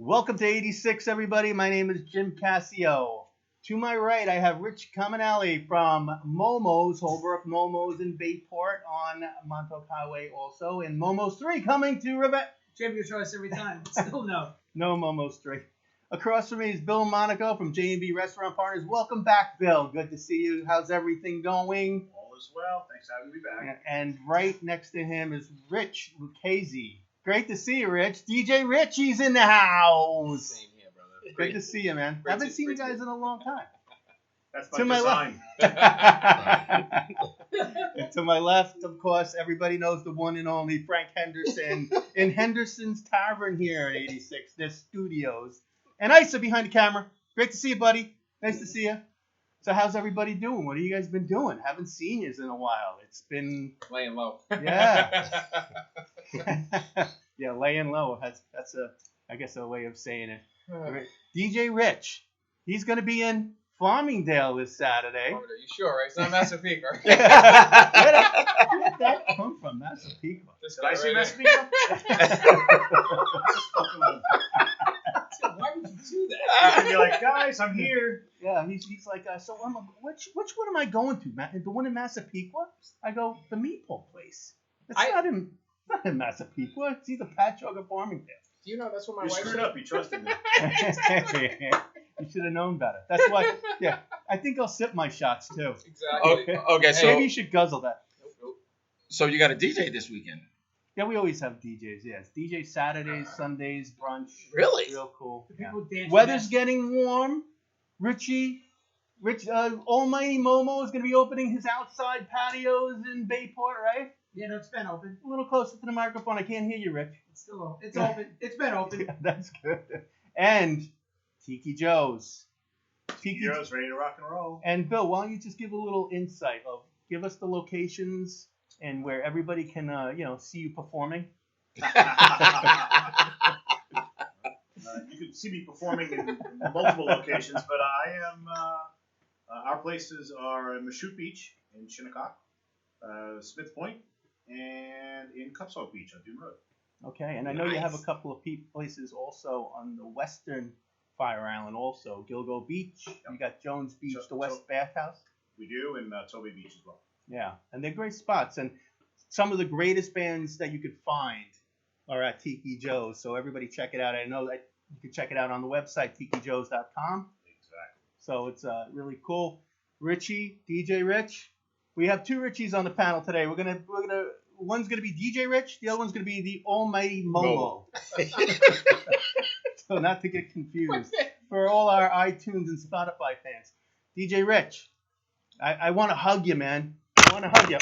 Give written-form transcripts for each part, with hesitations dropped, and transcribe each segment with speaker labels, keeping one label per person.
Speaker 1: Welcome to 86, everybody. My name is Jim Casio. To my right, I have Rich Comunale from Momo's, Holbrook Momo's in Bayport on Montauk Highway also. And Momo's 3 coming to Rivet.
Speaker 2: Champion choice every time. Still no.
Speaker 1: No Momo's 3. Across from me is Bill Monaco from J&B Restaurant Partners. Welcome back, Bill. Good to see you. How's everything going?
Speaker 3: All is well. Thanks for having me back.
Speaker 1: And right next to him is Richie Luchese. Great to see you, Rich. DJ Richie's in the house.
Speaker 4: Same here, brother.
Speaker 1: Good to see you, man. I haven't seen you guys in a long time.
Speaker 3: That's
Speaker 1: To my
Speaker 3: design.
Speaker 1: And to my left, of course, everybody knows the one and only Frank Henderson in Henderson's Tavern here at 86, their studios. And Isa behind the camera. Great to see you, buddy. Nice to see you. So how's everybody doing? What have you guys been doing? Haven't seen you in a while. It's been...
Speaker 4: Laying low.
Speaker 1: Yeah. Yeah, laying low. That's I guess a way of saying it. DJ Rich, he's going to be in Farmingdale this Saturday.
Speaker 4: Are you sure, right? It's not Massapequa.
Speaker 1: Where did that come from, Massapequa?
Speaker 4: Did
Speaker 3: I see Massapequa?
Speaker 4: Why would you do that?
Speaker 3: And you're like, guys, I'm here.
Speaker 1: Yeah, he's like, so which one am I going to, Matt? The one in Massapequa? I go, the meatball place. It's not in Massapequa. It's either Patchogue or Farmingdale.
Speaker 4: Do you know that's what my
Speaker 3: You
Speaker 4: wife
Speaker 3: screwed
Speaker 4: said?
Speaker 3: up. You trusted me.
Speaker 1: You should have known better. That's why, yeah, I think I'll sip my shots too.
Speaker 4: Exactly.
Speaker 5: Okay, so
Speaker 1: Maybe you should guzzle that.
Speaker 5: so you got a DJ this weekend?
Speaker 1: Yeah, we always have DJs. Yes, DJ Saturdays, Sundays, brunch.
Speaker 5: Really?
Speaker 1: Real cool.
Speaker 2: The people dance.
Speaker 1: Weather's getting warm. Rich, Almighty Momo is going to be opening his outside patios in Bayport, right?
Speaker 2: Yeah, no, it's been open.
Speaker 1: A little closer to the microphone. I can't hear you, Rich.
Speaker 2: It's still open. It's open. It's been open.
Speaker 1: Yeah, that's good. And Tiki Joe's.
Speaker 3: Heroes ready to rock and roll.
Speaker 1: And Bill, why don't you just give a little insight give us the locations and where everybody can see you performing.
Speaker 3: You can see me performing in multiple locations, but I am. Our places are in Mashute Beach in Shinnecock, Smith Point, and in Cupsog Beach on Dune Road.
Speaker 1: Okay, and I know you have a couple of places also on the western Fire Island also. Gilgo Beach, you got Jones Beach, the West Bathhouse.
Speaker 3: We do, and Toby Beach as well.
Speaker 1: Yeah, and they're great spots. And some of the greatest bands that you could find are at Tiki Joe's. So everybody check it out. I know that you can check it out on the website, tikijoes.com.
Speaker 3: Exactly.
Speaker 1: So it's really cool. Richie, DJ Rich. We have two Richies on the panel today. One's gonna be DJ Rich, the other one's gonna be the Almighty Momo. So not to get confused. For all our iTunes and Spotify fans. DJ Rich, I want to hug you, man. I want to hug you.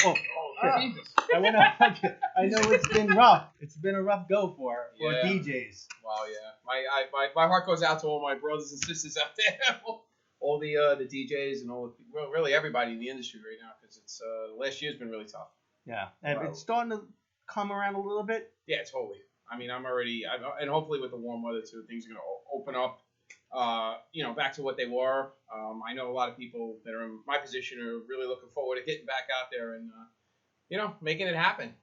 Speaker 4: Jesus.
Speaker 1: I want to hug you. I know it's been rough. It's been a rough go for
Speaker 4: Yeah.
Speaker 1: DJs.
Speaker 4: Wow, yeah. My heart goes out to all my brothers and sisters out there. All the DJs and really everybody in the industry right now, because it's last year's been really tough.
Speaker 1: Yeah, and
Speaker 4: Wow.
Speaker 1: it's starting to come around a little bit.
Speaker 4: Yeah, totally. I mean, and hopefully with the warm weather too, things are going to open up, back to what they were. I know a lot of people that are in my position are really looking forward to getting back out there and, making it happen.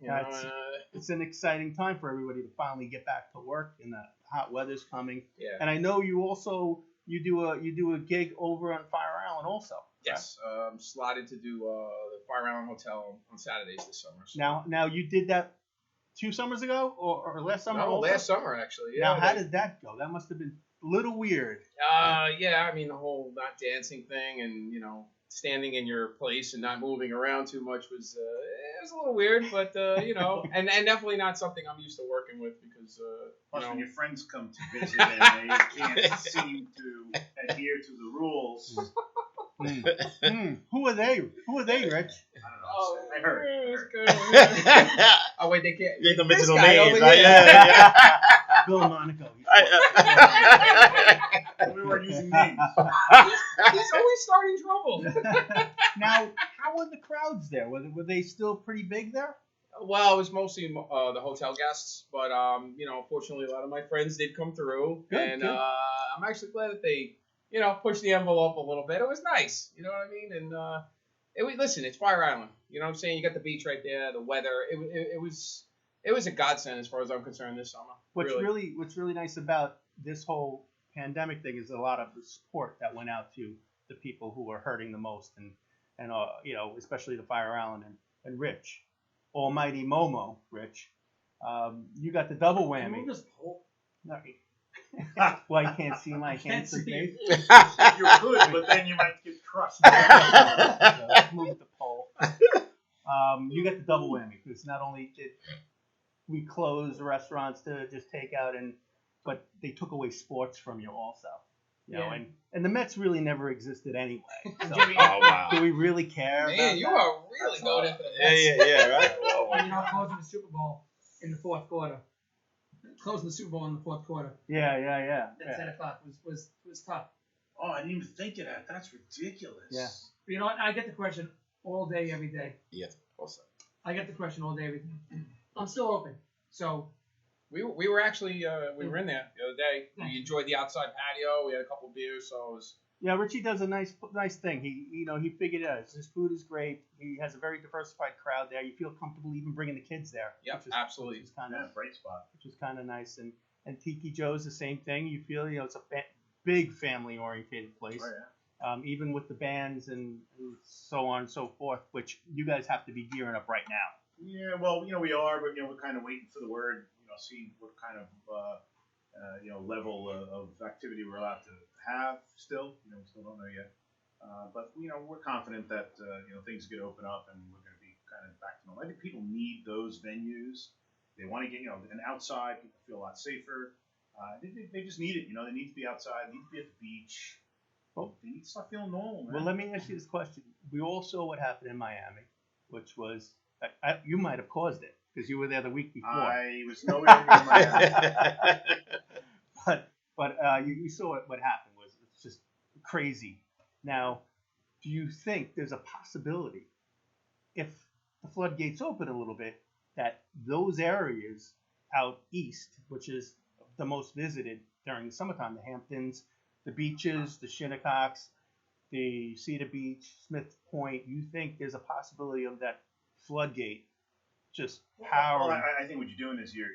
Speaker 1: It's an exciting time for everybody to finally get back to work, and the hot weather's coming.
Speaker 4: Yeah.
Speaker 1: And I know you do a gig over on Fire Island also.
Speaker 4: Yes, I'm slotted to do the Fire Island Hotel on Saturdays this summer. So.
Speaker 1: Now you did that 2 summers ago or last summer?
Speaker 4: No,
Speaker 1: also?
Speaker 4: last summer actually. Yeah.
Speaker 1: Now how did that go? That must have been a little weird.
Speaker 4: Yeah. I mean the whole not dancing thing and standing in your place and not moving around too much was it was a little weird, but and definitely not something I'm used to working with because
Speaker 3: Plus, when your friends come to visit and they can't seem to adhere to the rules.
Speaker 1: Who are they? Who are they, Rich?
Speaker 3: I don't know. I heard.
Speaker 4: Oh wait, they can't.
Speaker 5: You have to mention
Speaker 4: This
Speaker 5: the
Speaker 4: guy
Speaker 5: names,
Speaker 4: over
Speaker 5: right?
Speaker 4: here.
Speaker 5: Yeah.
Speaker 1: Bill Monaco.
Speaker 3: We weren't using names.
Speaker 4: He's always starting trouble.
Speaker 1: Now, how were the crowds there? Were they still pretty big there?
Speaker 4: Well, it was mostly the hotel guests, but fortunately, a lot of my friends did come through,
Speaker 1: Good.
Speaker 4: I'm actually glad that they, pushed the envelope a little bit. It was nice, you know what I mean? And listen, it's Fire Island. You know what I'm saying? You got the beach right there, the weather. It was a godsend as far as I'm concerned this summer.
Speaker 1: What's really nice about this whole pandemic thing is a lot of the support that went out to the people who were hurting the most, and especially the Fire Island and Rich, Almighty Momo, Rich. You got the double
Speaker 2: Can we
Speaker 1: whammy.
Speaker 2: just pull?
Speaker 1: No, well, you can't see my hands
Speaker 2: see
Speaker 1: face.
Speaker 3: You could, but then you might get crushed.
Speaker 1: Move the pole. You got the double whammy because not only did we close the restaurants to just take out, but they took away sports from you also. You know,
Speaker 2: Yeah.
Speaker 1: and the Mets really never existed anyway. So
Speaker 5: Oh, wow.
Speaker 1: do we really care?
Speaker 4: Man,
Speaker 1: about
Speaker 4: you
Speaker 1: that?
Speaker 4: are really going after the
Speaker 5: Yeah,
Speaker 4: Mets.
Speaker 5: yeah, right.
Speaker 2: Well, closing the Super Bowl in the fourth quarter. Closing the Super Bowl in the fourth quarter
Speaker 1: Yeah.
Speaker 2: at 10 o'clock was tough.
Speaker 3: Oh, I didn't even think of that. That's ridiculous.
Speaker 1: Yeah.
Speaker 2: But you know what? I get the question all day, every day.
Speaker 5: Yeah, also.
Speaker 2: I get the question all day, every day. I'm still open. So,
Speaker 4: We were actually we were in there the other day. We enjoyed the outside patio. We had a couple of beers, so it was.
Speaker 1: Yeah, Richie does a nice thing. He figured it out. His food is great. He has a very diversified crowd there. You feel comfortable even bringing the kids there.
Speaker 4: Yep, absolutely.
Speaker 1: Which is kind
Speaker 3: Yeah,
Speaker 1: of
Speaker 3: bright spot.
Speaker 1: nice. And Tiki Joe's the same thing. You feel it's a big family oriented place.
Speaker 3: Oh, yeah.
Speaker 1: Even with the bands and so on and so forth, which you guys have to be gearing up right now.
Speaker 3: Yeah, well, we are, but we're kind of waiting for the word. See what kind of level of activity we're allowed to have still. We still don't know yet. But we're confident that things get open up and we're going to be kind of back to normal. I think people need those venues. They want to get an outside. People feel a lot safer. They just need it. They need to be outside. They need to be at the beach.
Speaker 1: Well,
Speaker 3: they need to start feeling normal, man.
Speaker 1: Well, let me ask you this question. We all saw what happened in Miami, which was you might have caused it because you were there the week before.
Speaker 3: I was nowhere near Miami.
Speaker 1: But you saw what happened was it's just crazy. Now, do you think there's a possibility if the floodgates open a little bit that those areas out east, which is the most visited during the summertime, the Hamptons, the beaches, the Shinnecocks, the Cedar Beach, Smith Point, you think there's a possibility of that floodgate just powering?
Speaker 3: Well, I think what you're doing is you're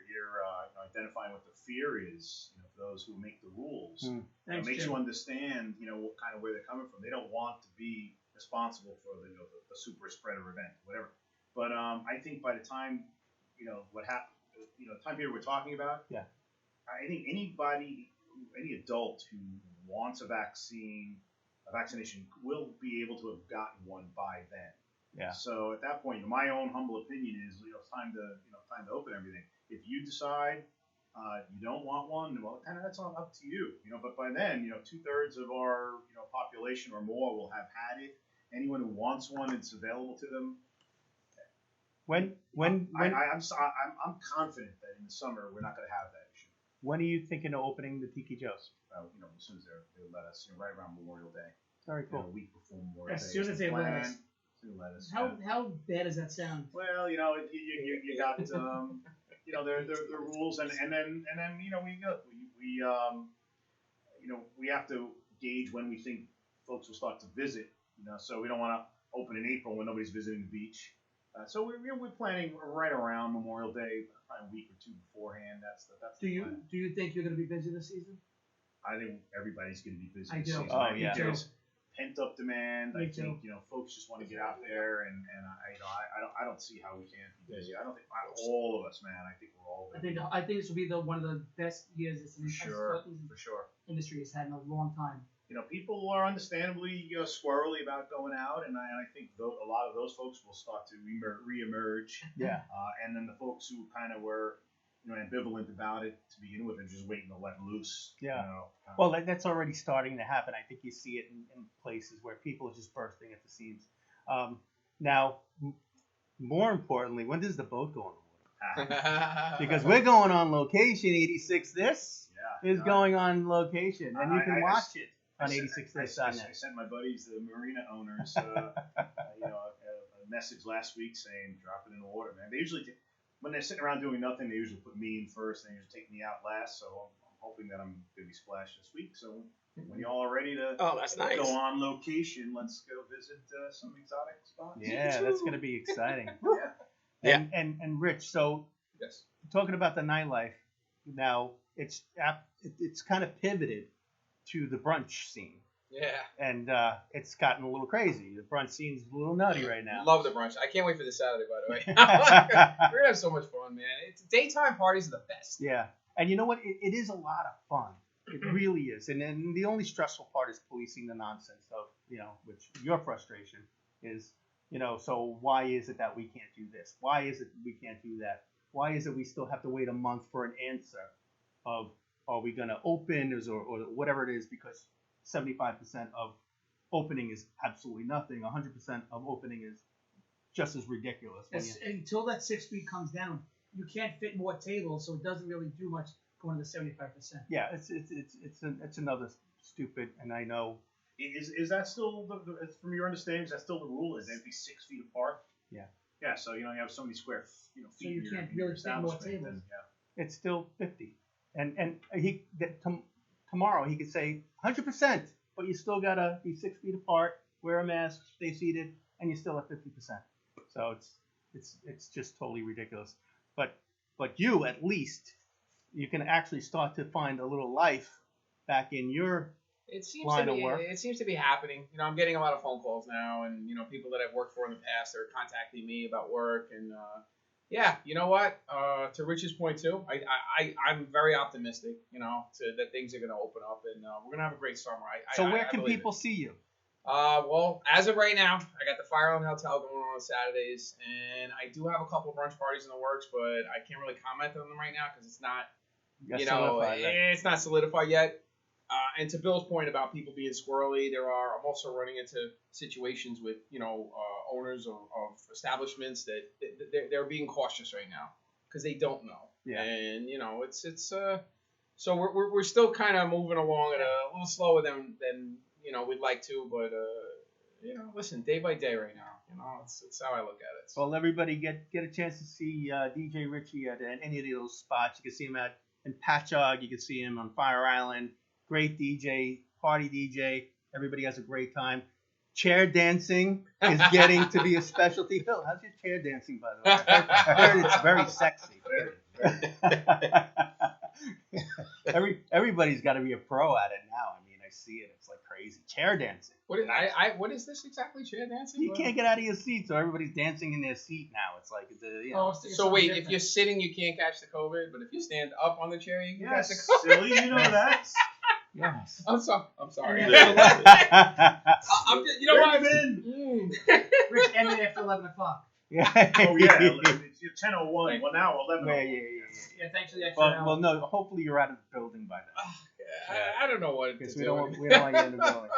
Speaker 3: identifying what the fear is for those who make the rules. It makes you understand what kind of where they're coming from. They don't want to be responsible for the super spreader event, whatever. But I think by the time what happened, time period we're talking about,
Speaker 1: yeah,
Speaker 3: I think any adult who wants a vaccination will be able to have gotten one by then.
Speaker 1: Yeah.
Speaker 3: So at that point, my own humble opinion is, it's time to open everything. If you decide you don't want one, well, kind of that's all up to you. But by then, 2/3 of our population or more will have had it. Anyone who wants one, it's available to them.
Speaker 1: When
Speaker 3: I'm confident that in the summer we're not going to have that issue.
Speaker 1: When are you thinking of opening the Tiki Joe's?
Speaker 3: As soon as they let us, right around Memorial Day.
Speaker 1: Very cool.
Speaker 3: A week before Memorial Day.
Speaker 2: As soon as they let us.
Speaker 3: Let us.
Speaker 2: How bad does that sound?
Speaker 3: Well, you got the rules, and then we have to gauge when we think folks will start to visit. So we don't want to open in April when nobody's visiting the beach. So we're planning right around Memorial Day, probably a week or two beforehand. That's the plan.
Speaker 2: Do you think you're going to be busy this season?
Speaker 3: I think everybody's going to be busy.
Speaker 2: I
Speaker 3: this
Speaker 2: do.
Speaker 3: season.
Speaker 1: Oh,
Speaker 3: I think
Speaker 1: yeah.
Speaker 3: there's pent-up demand.
Speaker 2: Me
Speaker 3: I
Speaker 2: too.
Speaker 3: think folks just want to get out there, and I don't see how we can't be busy. I don't think all of us, man. I think we're all busy.
Speaker 2: I think this will be one of the best years this
Speaker 3: For sure.
Speaker 2: industry has had in a long time.
Speaker 3: People are understandably squirrely about going out, and I think a lot of those folks will start to reemerge.
Speaker 1: Yeah.
Speaker 3: And then the folks who kind of were ambivalent about it to begin with, and just waiting to let loose.
Speaker 1: Yeah. Well, that's already starting to happen. I think you see it in places where people are just bursting at the seams. Now, more importantly, when does the boat go on the water? Because we're going on location. 86 This is going on location, and you can watch it on 86 This on
Speaker 3: I
Speaker 2: that.
Speaker 3: sent my buddies, the marina owners, a message last week saying, drop it in the water, man. They usually, when they're sitting around doing nothing, they usually put me in first, and they usually take me out last. So I'm hoping that I'm going to be splashed this week. So when y'all are ready to
Speaker 5: that's nice.
Speaker 3: go on location, let's go visit some exotic spots.
Speaker 1: Yeah, that's going to be exciting.
Speaker 3: Yeah.
Speaker 1: And Rich, so
Speaker 4: Yes.
Speaker 1: talking about the nightlife, now it's kind of pivoted to the brunch scene.
Speaker 4: Yeah.
Speaker 1: And it's gotten a little crazy. The brunch scene's a little nutty right now.
Speaker 4: Love the brunch. I can't wait for this Saturday, by the way. We're gonna have so much fun, man. It's daytime parties are the best.
Speaker 1: Yeah, and you know what? It is a lot of fun. It really is. And then the only stressful part is policing the nonsense of, which your frustration is, so why is it that we can't do this? Why is it we can't do that? Why is it we still have to wait a month for an answer of are we going to open or whatever it is, because 75% of opening is absolutely nothing. 100% of opening is just as ridiculous.
Speaker 2: Until that 6 feet comes down, you can't fit more tables, so it doesn't really do much going to the 75%.
Speaker 1: Yeah, it's another stupid, and I know.
Speaker 3: Is that still from your understanding? Is that still the rule? Is it be 6 feet apart?
Speaker 1: Yeah.
Speaker 3: Yeah. So you have so many square feet.
Speaker 2: So you can't really fit more tables.
Speaker 3: Then, yeah.
Speaker 1: It's still 50, and tomorrow he could say 100%, but you still gotta be 6 feet apart, wear a mask, stay seated, and you're still at 50%. So it's just totally ridiculous. But you at least you can actually start to find a little life back in your line of work.
Speaker 4: It seems to be happening. I'm getting a lot of phone calls now, and people that I've worked for in the past are contacting me about work, and yeah, you know what? To Rich's point too, I'm very optimistic. That things are going to open up, and we're going to have a great summer.
Speaker 1: So where can people see you?
Speaker 4: Well, as of right now, I got the Fire Island Hotel going on Saturdays, and I do have a couple of brunch parties in the works, but I can't really comment on them right now because it's not, it's not solidified yet. And to Bill's point about people being squirrely, I'm also running into situations with, owners of establishments that they're being cautious right now because they don't know.
Speaker 1: Yeah.
Speaker 4: And, so we're still kind of moving along at a little slower than we'd like to, but, listen, day by day right now, it's how I look at it.
Speaker 1: Well, everybody get a chance to see DJ Richie at any of those spots. You can see him in Patchogue. You can see him on Fire Island. Great DJ, party DJ. Everybody has a great time. Chair dancing is getting to be a specialty. Phil, how's your chair dancing, by the way? I heard it's very sexy. Everybody's got to be a pro at it now. I mean, I see it. It's like crazy. Chair dancing.
Speaker 4: What is this exactly? Chair dancing?
Speaker 1: You can't get out of your seat, so everybody's dancing in their seat now. It's like
Speaker 4: So wait, if you're sitting, you can't catch the COVID, but if you stand up on the chair, you can catch the COVID.
Speaker 3: Silly, you know that.
Speaker 1: Yes.
Speaker 4: I'm sorry.
Speaker 2: And
Speaker 4: you know what?
Speaker 2: Rich ended after 11 o'clock.
Speaker 1: Yeah.
Speaker 3: Oh yeah, it's 10:01. Well, now 11.
Speaker 2: Yeah, thanks for the extra hour.
Speaker 1: Well, no. Hopefully you're out of the building by then.
Speaker 4: I don't know what
Speaker 1: Because
Speaker 4: to
Speaker 1: we
Speaker 4: do.
Speaker 1: don't want you in the building.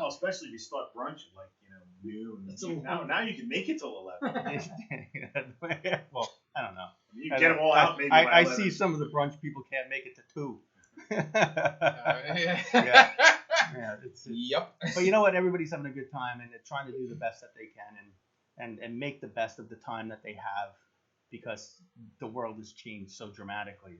Speaker 3: Oh, especially if you start brunch at noon. Now you can make it till 11.
Speaker 1: Well, I don't know.
Speaker 3: You can get them all out. Maybe
Speaker 1: I
Speaker 3: by 11.
Speaker 1: see some of the brunch people can't make it to 2.
Speaker 4: Yeah.
Speaker 1: It's,
Speaker 4: Yep.
Speaker 1: But you know what? Everybody's having a good time, and they're trying to do the best that they can, and make the best of the time that they have, because the world has changed so dramatically.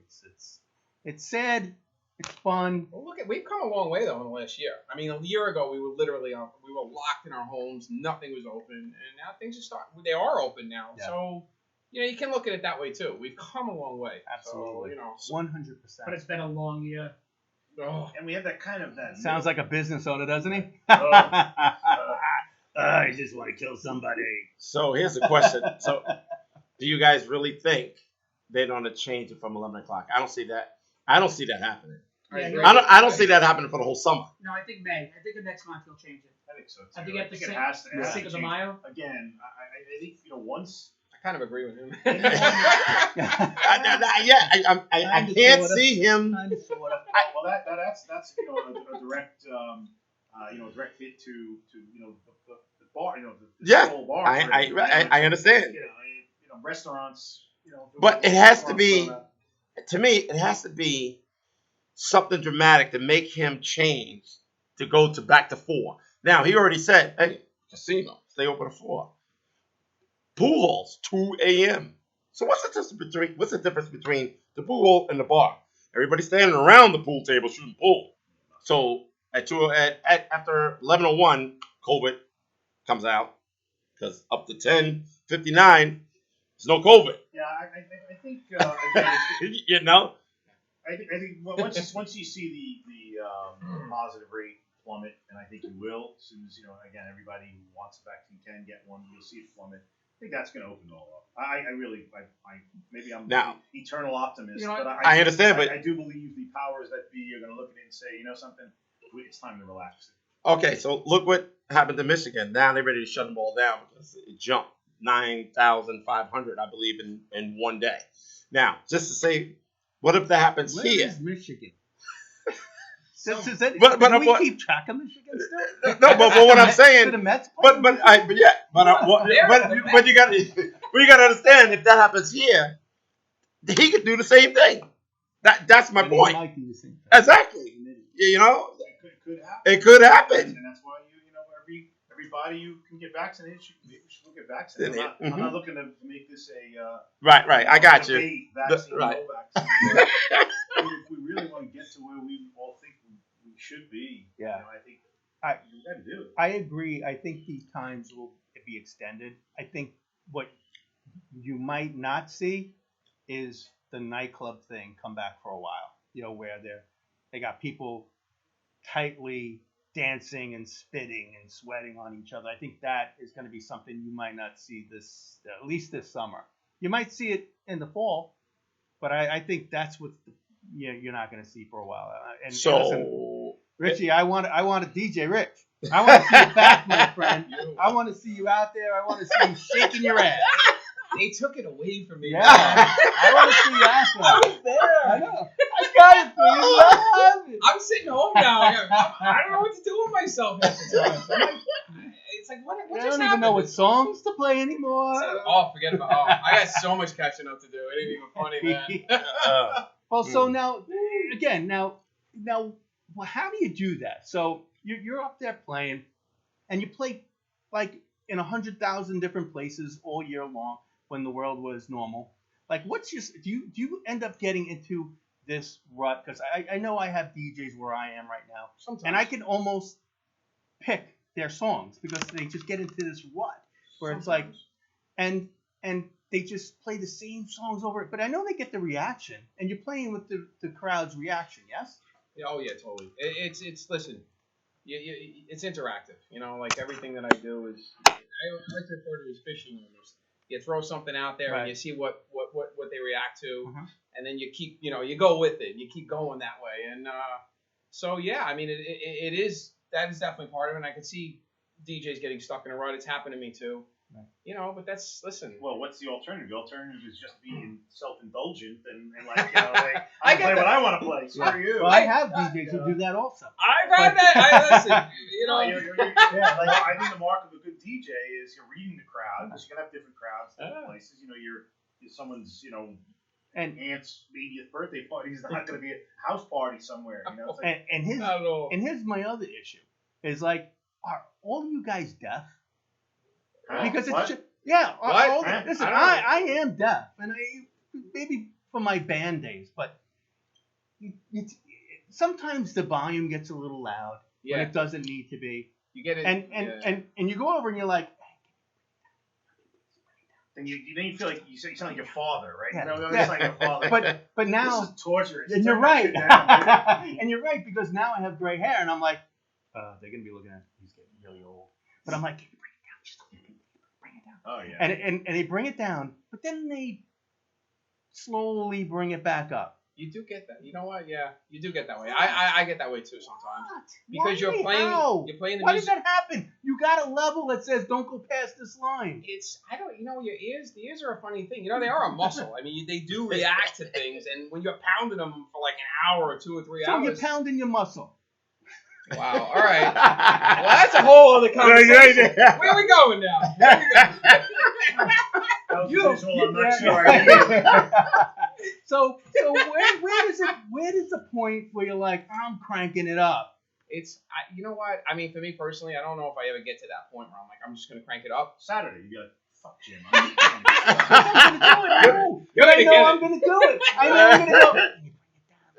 Speaker 1: It's sad. It's fun.
Speaker 4: Well, we've come a long way though in the last year. I mean, a year ago we were literally we were locked in our homes, nothing was open, and now things they are open now.
Speaker 1: Yeah.
Speaker 4: So you can look at it that way too. We've come a long way.
Speaker 1: Absolutely.
Speaker 4: So,
Speaker 1: 100%.
Speaker 2: But it's been a long year.
Speaker 4: Oh.
Speaker 3: And we have that
Speaker 1: Sounds like a business owner, doesn't he? I just want to kill somebody.
Speaker 5: So here's the question. So do you guys really think they're going to change it from 11 o'clock? I don't see that happening. I don't see that happening for the whole summer.
Speaker 2: No, I think May. I think the next month he'll change it.
Speaker 3: I think so too.
Speaker 2: I think at the
Speaker 3: it has to
Speaker 2: 6th of
Speaker 3: change.
Speaker 2: the Mayo.
Speaker 3: Again, I think once.
Speaker 4: I kind of agree with him.
Speaker 5: I can't see him.
Speaker 1: Kind of, sort of.
Speaker 3: Well, that's a direct direct fit to the bar, the whole bar.
Speaker 5: I understand.
Speaker 3: Restaurants.
Speaker 5: But it has to be. To me, it has to be something dramatic to make him change to go back to 4. Now he already said, "Hey, casino, stay open at 4. Pool halls, 2 a.m. So what's the difference between the pool hall and the bar? Everybody's standing around the pool table shooting pool. So after 11:01, COVID comes out because up to 10:59, there's no COVID.
Speaker 3: Yeah, I think again,
Speaker 5: You know.
Speaker 3: I think once you see the positive rate plummet, and I think you will, as soon as again everybody who wants a vaccine can get one, you'll see it plummet. I think that's going to open it all up. I really maybe I'm
Speaker 5: Now,
Speaker 3: eternal optimist,
Speaker 2: You know,
Speaker 3: but
Speaker 5: I understand, but
Speaker 3: I do believe the powers that be are going to look at it and say, something, it's time to relax.
Speaker 5: okay, so look what happened to Michigan. Now they're ready to shut them all down because it jumped 9,500, I believe, in one day. Now, just to say, what if that happens
Speaker 1: Where
Speaker 5: here?
Speaker 1: is Michigan?
Speaker 5: But
Speaker 1: Do we keep track of Michigan still?
Speaker 5: No, but what I'm saying,
Speaker 1: Do the Mets play?
Speaker 5: but you got to understand, if that happens here, he could do the same thing. That's my
Speaker 1: And they
Speaker 5: point.
Speaker 1: might do the same thing.
Speaker 5: Exactly. You know,
Speaker 3: Could happen.
Speaker 5: it could happen.
Speaker 3: And that's why everybody you can get vaccinated should look at vaccinated. I'm not looking to make this a
Speaker 5: Right. I got you.
Speaker 3: debate, vaccine,
Speaker 5: Right.
Speaker 3: no vaccine. If we really want to get to where we all think we should be,
Speaker 1: Yeah.
Speaker 3: I think
Speaker 1: I-
Speaker 3: you got to do it.
Speaker 1: I agree. I think these times will be extended. I think what you might not see is the nightclub thing come back for a while. Where they got people tightly dancing and spitting and sweating on each other. I think that is going to be something you might not see at least this summer. You might see it in the fall, but I think that's what you're not going to see for a while. And listen, Richie, I want to DJ Rich. I want to see you back, my friend. I want to see you out there. I want to see you shaking your ass.
Speaker 4: They took it away from me.
Speaker 1: Yeah, I want to see you out there.
Speaker 4: I was there.
Speaker 1: I know. I got it, please.
Speaker 4: I'm sitting home now. I don't know what to do with myself half the time. I'm like, it's like, what
Speaker 1: I
Speaker 4: just
Speaker 1: don't
Speaker 4: happened?
Speaker 1: even know what songs to play anymore.
Speaker 4: Oh, forget about it. Oh, I got so much catching up to do. It ain't even funny, man.
Speaker 1: Well, so now, again, well, how do you do that? So you're up there playing, and you play like in 100,000 different places all year long when the world was normal. Like, do you end up getting into this rut? Because I know I have DJs where I am right now,
Speaker 4: Sometimes.
Speaker 1: and I can almost pick their songs because they just get into this rut where it's like, and they just play the same songs over it. But I know they get the reaction, and you're playing with the crowd's reaction, yes?
Speaker 4: Yeah, oh yeah, totally. It's listen, it's interactive. Like everything that I do is, I like to refer to it as fishing almost. You throw something out there and you see what they react to, and then you keep, you go with it. You keep going that way, and so yeah, I mean, it is, that is definitely part of it. And I can see DJs getting stuck in a rut. It's happened to me too. Right. But that's, listen.
Speaker 3: Well, what's the alternative? The alternative is just being self-indulgent and like, I play what I want to play. Screw you.
Speaker 1: Well, I have DJs who do that also.
Speaker 4: I've had that. I listen.
Speaker 3: I think the mark of a good DJ is you're reading the crowd, because you can have different crowds, different places. You're someone's,
Speaker 1: and
Speaker 3: aunt's 80th birthday party is not going to be a house party somewhere. It's like,
Speaker 1: and here's my other issue is like, are all you guys deaf? Because it's just, listen, I am deaf, and maybe for my band days, but sometimes the volume gets a little loud when it doesn't need to be.
Speaker 4: You get it,
Speaker 1: and you go over and you're like,
Speaker 3: then you feel like you sound like your father, right?
Speaker 1: Yeah.
Speaker 3: It's like your father.
Speaker 1: But now
Speaker 3: this is torturous.
Speaker 1: and you're right, and you're right, because now I have gray hair, and I'm like, they're gonna be looking at, he's getting really old, but I'm like, bring it down.
Speaker 3: Oh yeah.
Speaker 1: And they bring it down, but then they slowly bring it back up.
Speaker 4: You do get that. You know what? Yeah, you do get that way. I get that way too sometimes.
Speaker 1: What?
Speaker 4: Because
Speaker 1: Why?
Speaker 4: you're playing
Speaker 1: How?
Speaker 4: the
Speaker 1: Why
Speaker 4: music.
Speaker 1: does that happen? You got a level that says don't go past this line.
Speaker 4: Your ears. The ears are a funny thing. They are a muscle. I mean, they do react to things, and when you're pounding them for like an hour or 2 or 3
Speaker 1: So
Speaker 4: hours.
Speaker 1: you're pounding your muscle.
Speaker 4: Wow. All right. Well, that's a whole other conversation. Where are we going now?
Speaker 3: That was visual, I'm not sure.
Speaker 1: So where does the point where you're like, I'm cranking it up?
Speaker 4: You know what? I mean, for me personally, I don't know if I ever get to that point where I'm like, I'm just gonna crank it up.
Speaker 3: Saturday, you'd be like, fuck Jim.
Speaker 1: I'm gonna do it. I know I'm gonna go.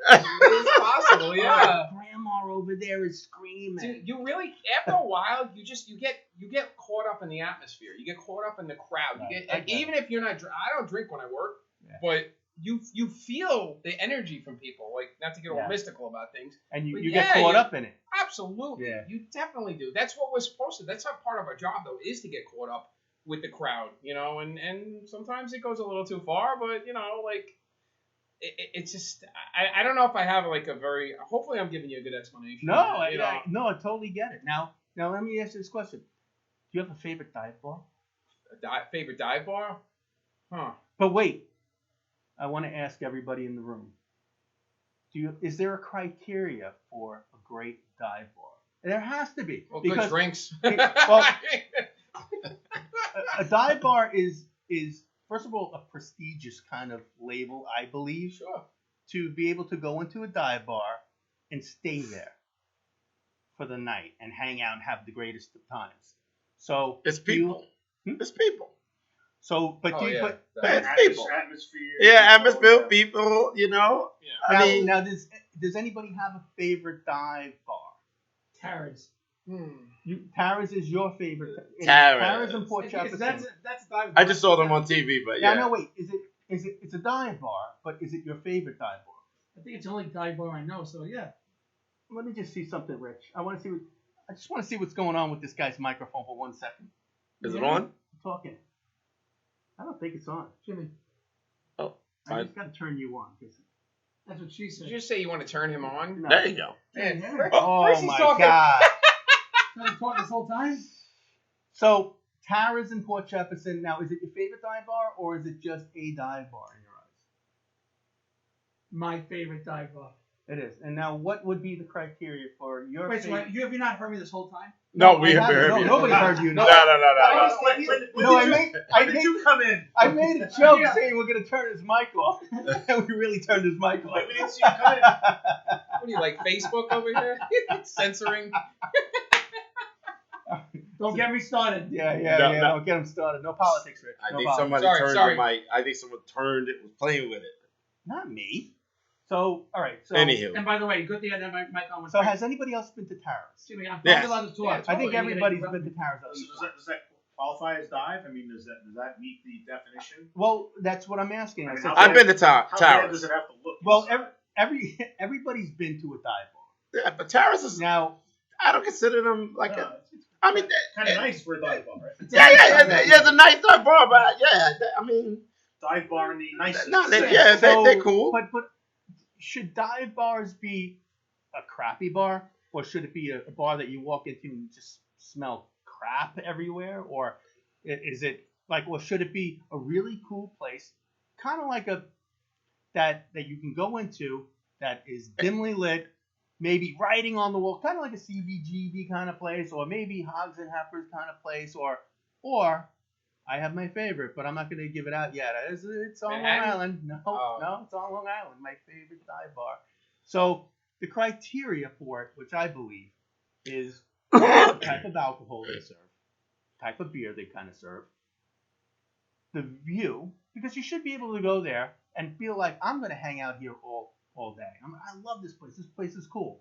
Speaker 4: It's possible, yeah.
Speaker 1: Grandma over there is screaming.
Speaker 4: Dude, you really, after a while, you get caught up in the atmosphere. You get caught up in the crowd. You get, even if you're not, I don't drink when I work, but you feel the energy from people. Like, not to get all
Speaker 1: Yeah.
Speaker 4: mystical about things.
Speaker 1: And
Speaker 4: But
Speaker 1: you get
Speaker 4: yeah,
Speaker 1: caught
Speaker 4: you-
Speaker 1: up in it.
Speaker 4: Absolutely.
Speaker 1: Yeah.
Speaker 4: You definitely do. That's what we're supposed to. That's not part of our job, though, is to get caught up with the crowd, and sometimes it goes a little too far, but, like, it's just, I don't know if I have, like, hopefully I'm giving you a good explanation.
Speaker 1: No, I totally get it. Now let me ask you this question. Do you have a favorite dive bar?
Speaker 4: Favorite dive bar? Huh.
Speaker 1: But wait, I want to ask everybody in the room. Is there a criteria for a great dive bar? There has to be.
Speaker 4: Well, good drinks.
Speaker 1: A dive bar is first of all a prestigious kind of label, I believe.
Speaker 4: Sure.
Speaker 1: To be able to go into a dive bar and stay there for the night and hang out and have the greatest of times. So
Speaker 5: It's people. It's people.
Speaker 1: So, but
Speaker 4: Oh,
Speaker 1: do you,
Speaker 4: yeah.
Speaker 1: but
Speaker 5: It's people.
Speaker 3: Atmosphere.
Speaker 5: Yeah, atmosphere, people.
Speaker 4: Yeah.
Speaker 5: I mean,
Speaker 1: now does anybody have a favorite dive bar?
Speaker 2: Tara's.
Speaker 1: Tara's is your favorite.
Speaker 5: Tara's.
Speaker 1: Tara's in Port Jefferson.
Speaker 2: That's a dive
Speaker 5: I just saw them on TV, but
Speaker 1: Now,
Speaker 5: yeah.
Speaker 1: no, wait. It's a dive bar, but is it your favorite dive bar?
Speaker 2: I think it's the only dive bar I know. So yeah.
Speaker 1: Let me just see something, Rich. I just want to see what's going on with this guy's microphone for 1 second.
Speaker 5: Is it on?
Speaker 1: I'm talking. I don't think it's on.
Speaker 2: Jimmy,
Speaker 1: I
Speaker 5: Fine.
Speaker 1: just got to turn you on.
Speaker 2: that's what she said.
Speaker 4: Did you just say you want to turn him on?
Speaker 1: No.
Speaker 5: There you go.
Speaker 4: Man,
Speaker 2: Yeah.
Speaker 4: Rich-
Speaker 1: Oh
Speaker 4: Richie's
Speaker 1: my
Speaker 4: talking-
Speaker 1: God.
Speaker 2: I've been talking this whole time.
Speaker 1: So Tara's in Port Jefferson. Now, is it your favorite dive bar or is it just a dive bar in your eyes?
Speaker 2: My favorite dive bar.
Speaker 1: It is. And now, what would be the criteria for your
Speaker 2: Wait, so
Speaker 1: favorite?
Speaker 2: you have you not heard me this whole time?
Speaker 5: No,
Speaker 1: I
Speaker 5: we
Speaker 1: haven't.
Speaker 5: heard
Speaker 1: No,
Speaker 5: you.
Speaker 1: nobody heard you.
Speaker 5: No.
Speaker 1: No, I
Speaker 3: When did you come in?
Speaker 1: made a joke
Speaker 2: Yeah.
Speaker 1: saying we're gonna turn his mic off, and we really turned his mic off.
Speaker 3: We didn't see you come in.
Speaker 4: What are you, like Facebook over here? Censoring?
Speaker 2: Don't get me started.
Speaker 1: Yeah.
Speaker 5: No.
Speaker 1: Don't get him started. No politics, Rich.
Speaker 5: I
Speaker 1: No
Speaker 5: think
Speaker 1: politics.
Speaker 5: somebody
Speaker 4: Sorry,
Speaker 5: turned
Speaker 4: sorry.
Speaker 5: the mic. I think someone turned it, was playing with it.
Speaker 1: Not me. So, all right. So,
Speaker 5: Anywho.
Speaker 2: And by the way, good thing I had my mic on.
Speaker 1: so has anybody else been to Tara's?
Speaker 2: Jimmy, I'm
Speaker 5: Yes.
Speaker 2: allowed to talk.
Speaker 4: Yeah,
Speaker 1: I think
Speaker 2: Totally.
Speaker 1: everybody's been to Tara's at
Speaker 3: So
Speaker 1: least.
Speaker 3: does that qualify as dive? I mean, does that meet the definition?
Speaker 1: Well, that's what I'm asking.
Speaker 3: I
Speaker 1: I
Speaker 3: mean,
Speaker 1: said,
Speaker 3: how
Speaker 5: I've been to
Speaker 3: How bad
Speaker 5: Towers.
Speaker 3: does it have to look?
Speaker 1: well,
Speaker 3: inside?
Speaker 1: everybody's been to a dive bar.
Speaker 5: Yeah, but Towers is.
Speaker 1: Now,
Speaker 5: I don't consider them like
Speaker 3: No,
Speaker 5: a.
Speaker 3: it's
Speaker 5: I mean,
Speaker 3: kind of nice for a dive bar, right?
Speaker 5: yeah, it's a nice dive bar, but yeah, I mean,
Speaker 3: Dive bar in the nicest.
Speaker 5: no,
Speaker 3: sense.
Speaker 5: they're cool.
Speaker 1: But should dive bars be a crappy bar, or should it be a bar that you walk into and just smell crap everywhere, or is it like, or should it be a really cool place, kind of like that you can go into that is dimly lit, maybe writing on the wall, kind of like a CBGB kind of place, or maybe Hogs and Heifers kind of place, or I have my favorite, but I'm not going to give it out yet. It's on Long
Speaker 4: Manhattan?
Speaker 1: Island. No,
Speaker 4: Oh.
Speaker 1: no, it's on Long Island. My favorite dive bar. So the criteria for it, which I believe, is the type of alcohol they serve, type of beer they kind of serve, the view, because you should be able to go there and feel like I'm going to hang out here all day. I love this place. This place is cool,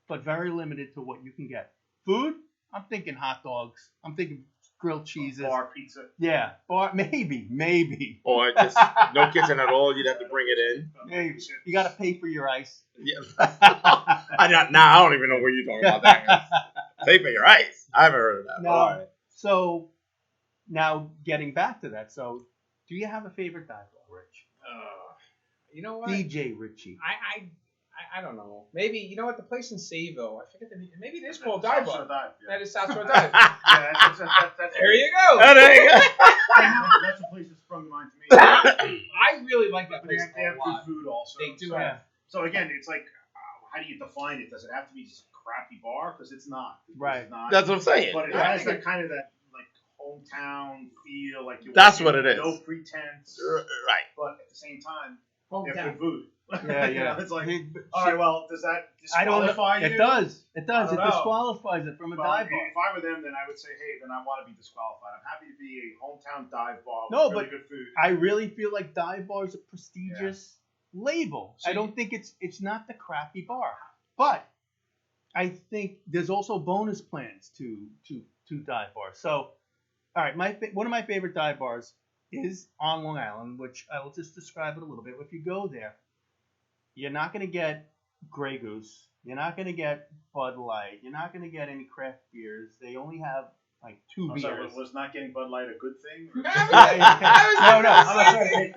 Speaker 1: but very limited to what you can get. Food, I'm thinking hot dogs. I'm thinking grilled cheeses.
Speaker 3: Bar pizza.
Speaker 1: Yeah, bar, maybe.
Speaker 5: Or just no kitchen at all. You'd have to bring it in.
Speaker 1: Maybe. You got to pay for your ice.
Speaker 5: Yeah. I don't even know what you're talking about that. Pay for your ice. I haven't heard of that.
Speaker 1: No.
Speaker 5: All right.
Speaker 1: So now getting back to that. So do you have a favorite dive bar, Rich?
Speaker 4: You know what?
Speaker 1: DJ Richie.
Speaker 4: I don't know. Maybe, you know what? The place in Sayville, I forget the name. Maybe it is called
Speaker 3: South
Speaker 4: Dive
Speaker 3: Shore
Speaker 4: Bar.
Speaker 3: Dive, yeah.
Speaker 4: That is South Shore Dive.
Speaker 3: Yeah, that's
Speaker 4: There you go.
Speaker 5: Oh, there you go.
Speaker 3: That's a place that sprung to mind to me.
Speaker 4: I really like that
Speaker 3: But they
Speaker 4: place
Speaker 3: have
Speaker 4: a
Speaker 3: good
Speaker 4: lot.
Speaker 3: food also.
Speaker 4: They do
Speaker 3: so,
Speaker 4: have.
Speaker 3: So again, it's like, how do you define it? Does it have to be just a crappy bar? Because it's not.
Speaker 1: Right.
Speaker 3: It's not.
Speaker 5: That's what I'm saying.
Speaker 3: But it
Speaker 5: I
Speaker 3: has
Speaker 5: think
Speaker 3: that kind of that like hometown feel. Like you
Speaker 5: That's
Speaker 3: walk in,
Speaker 5: what it is.
Speaker 3: No pretense.
Speaker 5: Right.
Speaker 3: But at the same time, they have
Speaker 2: Hometown.
Speaker 3: good food.
Speaker 1: Yeah,
Speaker 3: You know,
Speaker 1: yeah.
Speaker 3: it's like,
Speaker 1: Hey,
Speaker 3: all right, well, does that
Speaker 1: I don't know.
Speaker 3: disqualify you?
Speaker 1: It does. It does.
Speaker 3: I
Speaker 1: It
Speaker 3: don't know.
Speaker 1: disqualifies it from a
Speaker 3: Well,
Speaker 1: dive
Speaker 3: if
Speaker 1: bar.
Speaker 3: I were them, then I would say, hey, then I want to be disqualified. I'm happy to be a hometown dive bar
Speaker 1: No,
Speaker 3: with really
Speaker 1: but
Speaker 3: good food.
Speaker 1: I really feel like dive bar is a prestigious label.
Speaker 4: So
Speaker 1: I don't think it's not the crappy bar, but I think there's also bonus plans to dive bars. So, all right, one of my favorite dive bars is on Long Island, which I will just describe it a little bit. If you go there, you're not going to get Grey Goose. You're not going to get Bud Light. You're not going to get any craft beers. They only have like 2 beers.
Speaker 3: Sorry, was not getting Bud Light a good thing? Or-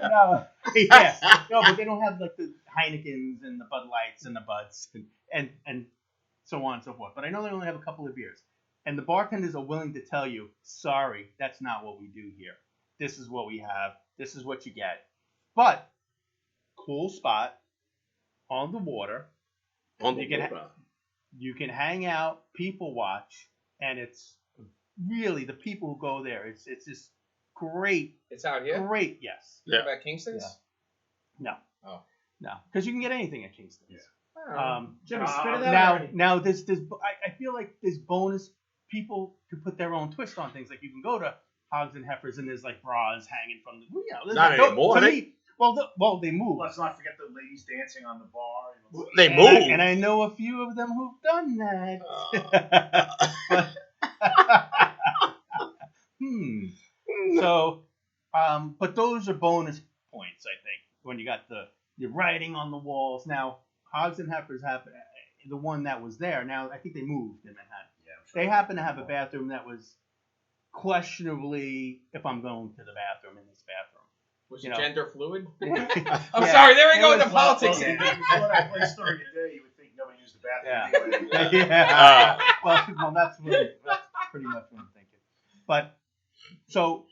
Speaker 1: No. Yeah. No, but they don't have like the Heinekens and the Bud Lights and the Buds and so on and so forth. But I know they only have a couple of beers. And the bartenders are willing to tell you, sorry, that's not what we do here. This is what we have. This is what you get. But cool spot on the water. You can hang out, people watch, and it's really the people who go there. It's just great.
Speaker 4: It's out here?
Speaker 1: Great, yes.
Speaker 4: You know about Kingston's?
Speaker 1: No.
Speaker 4: Oh.
Speaker 1: No, because you can get anything at Kingston's.
Speaker 3: Yeah.
Speaker 2: Jimmy, spit it out.
Speaker 1: Now there's I feel like there's bonus. People can put their own twist on things. Like you can go to Hogs and Heifers and there's like bras hanging from the.
Speaker 5: Not anymore.
Speaker 1: To me, well, they move.
Speaker 3: Let's not forget the ladies dancing on the bar.
Speaker 5: They move.
Speaker 1: And I know a few of them who've done that. So, but those are bonus points, I think, when you got the writing on the walls. Now, Hogs and Heifers have the one that was there. Now, I think they moved in Manhattan.
Speaker 3: Yeah, I'm sure.
Speaker 1: They happen to have a bathroom that was questionably, if I'm going to the bathroom in this bathroom.
Speaker 4: Was
Speaker 1: You
Speaker 4: it
Speaker 1: know.
Speaker 4: gender fluid?
Speaker 1: Yeah.
Speaker 4: I'm sorry, there we
Speaker 1: It
Speaker 4: go with
Speaker 1: was
Speaker 4: the politics.
Speaker 3: Well, before that place started today, you would think nobody used the bathroom anyway.
Speaker 1: Yeah. Well, that's pretty much what I'm thinking. But so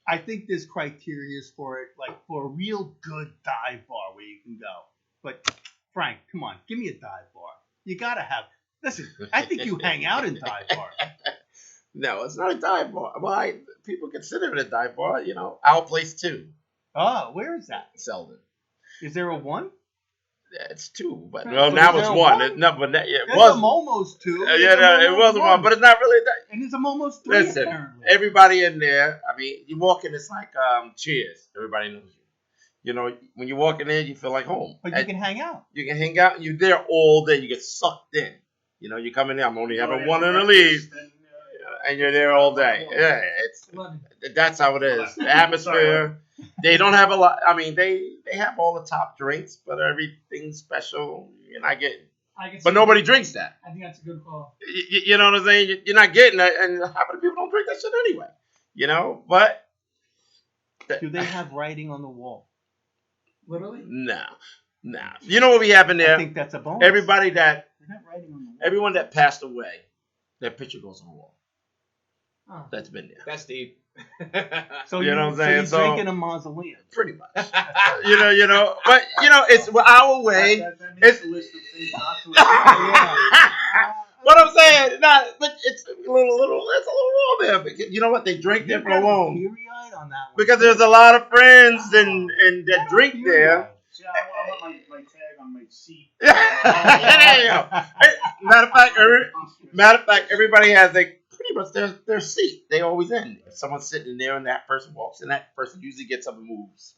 Speaker 1: I think there's criteria for it, like for a real good dive bar where you can go. But Frank, come on, give me a dive bar. You gotta have. Listen, I think you hang out in dive bars.
Speaker 5: No, it's not a dive bar. Well, people consider it a dive bar. You know, our place too.
Speaker 1: Oh, where is that?
Speaker 5: Selden.
Speaker 1: Is there a one?
Speaker 5: Yeah, it's 2, but
Speaker 1: Right,
Speaker 5: well,
Speaker 1: but
Speaker 5: now
Speaker 1: is
Speaker 5: it's
Speaker 1: there a
Speaker 5: 1.
Speaker 1: one?
Speaker 5: No, but it
Speaker 1: There's
Speaker 5: was.
Speaker 1: a Momo's two.
Speaker 5: Yeah, no, it was one, but it's not really that.
Speaker 1: And there's a Momo's three.
Speaker 5: Listen,
Speaker 1: apparently.
Speaker 5: everybody in there. I mean, you walk in, it's like Cheers. Everybody knows you. You know, when you walk in there, you feel like home.
Speaker 1: But you can hang out.
Speaker 5: You can hang out, and you're there all day. You get sucked in. You know, you come in there. I'm only having one and a leave, and you're there all day. Yeah, that's how it is. The atmosphere. They don't have a lot. I mean, they have all the top drinks, but everything special you're not getting. But nobody drinks that.
Speaker 2: I think that's a good call.
Speaker 5: You know what I'm saying? You're not getting that, and half of the people don't drink that shit anyway. You know, but
Speaker 1: Do they have writing on the wall?
Speaker 2: Literally?
Speaker 5: no. You know what we have in there?
Speaker 1: I think that's a bonus.
Speaker 5: Everybody that,
Speaker 1: They're not writing on the wall.
Speaker 5: everyone that passed away, their picture goes on the wall.
Speaker 2: Oh.
Speaker 5: That's been there.
Speaker 4: That's deep.
Speaker 1: So
Speaker 5: You know what I'm saying?
Speaker 1: you're
Speaker 5: So-
Speaker 1: drinking a mausoleum.
Speaker 5: Pretty much. you know, but it's our way.
Speaker 3: That makes a list of things not to
Speaker 5: What I'm saying, but it's a little wrong there. Because you know what? They drink there for a long.
Speaker 1: Teary-eyed on that one.
Speaker 5: Because there's a lot of friends and that drink there.
Speaker 3: See, I want my tag on my seat.
Speaker 5: There you go. Matter of fact, everybody has pretty much their seat. They always in. If someone's sitting in there and that person walks in, that person usually gets up and moves.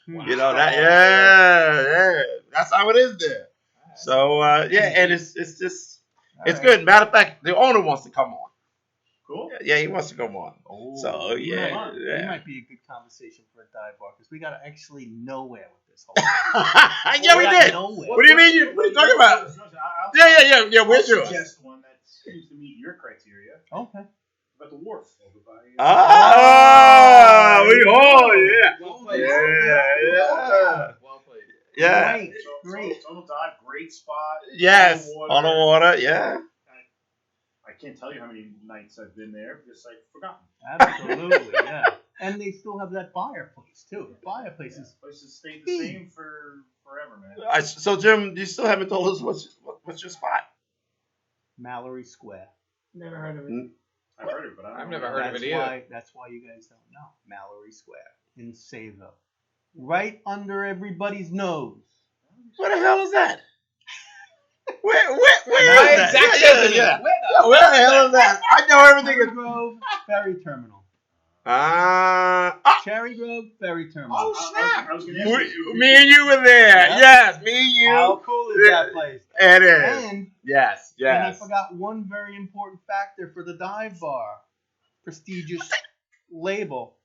Speaker 5: You know that? Yeah. That's how it is there. So and it's just it's good. Matter of fact, the owner wants to come on.
Speaker 3: Cool.
Speaker 5: Yeah, he wants to come on.
Speaker 1: Oh,
Speaker 5: So
Speaker 1: it might be a good conversation for a dive bar because we got actually nowhere with this whole.
Speaker 5: Yeah, we did.
Speaker 1: Nowhere.
Speaker 5: What do you mean? What are you talking about? Yeah. Where's
Speaker 3: I'll
Speaker 5: yours?
Speaker 3: suggest one that seems to meet your criteria.
Speaker 1: Okay.
Speaker 3: About the wharf over by.
Speaker 5: Ah, yeah.
Speaker 4: Well played.
Speaker 5: Yeah.
Speaker 4: Well played.
Speaker 5: Yeah.
Speaker 1: Great.
Speaker 3: Total dive, great spot.
Speaker 5: Yes. On the
Speaker 3: water.
Speaker 5: water. Yeah.
Speaker 3: I can't tell you how many nights I've been there because I've forgotten.
Speaker 1: Absolutely, yeah. And they still have that fireplace too. The fireplace is
Speaker 3: Places stayed the same for forever, man.
Speaker 5: So Jim, you still haven't told us what's your spot?
Speaker 1: Mallory Square.
Speaker 2: Never heard of it.
Speaker 3: I've heard it, but I don't
Speaker 4: I've
Speaker 3: know.
Speaker 4: never heard of it either.
Speaker 1: That's why you guys don't know. Mallory Square in Sayville. Right under everybody's nose.
Speaker 5: Where the hell is that? Where is
Speaker 4: My
Speaker 5: that?
Speaker 4: exact
Speaker 5: Yeah.
Speaker 4: Where
Speaker 5: Where the hell is that? I know everything.
Speaker 1: Cherry Grove Ferry Terminal. Cherry Grove Ferry Terminal.
Speaker 3: Oh, snap! I was going to ask you.
Speaker 5: Me and you were there.
Speaker 1: Yeah.
Speaker 5: Yes, me and you.
Speaker 1: How cool is that place?
Speaker 5: It is.
Speaker 1: And
Speaker 5: Yes.
Speaker 1: And I forgot one very important factor for the dive bar. Prestigious label.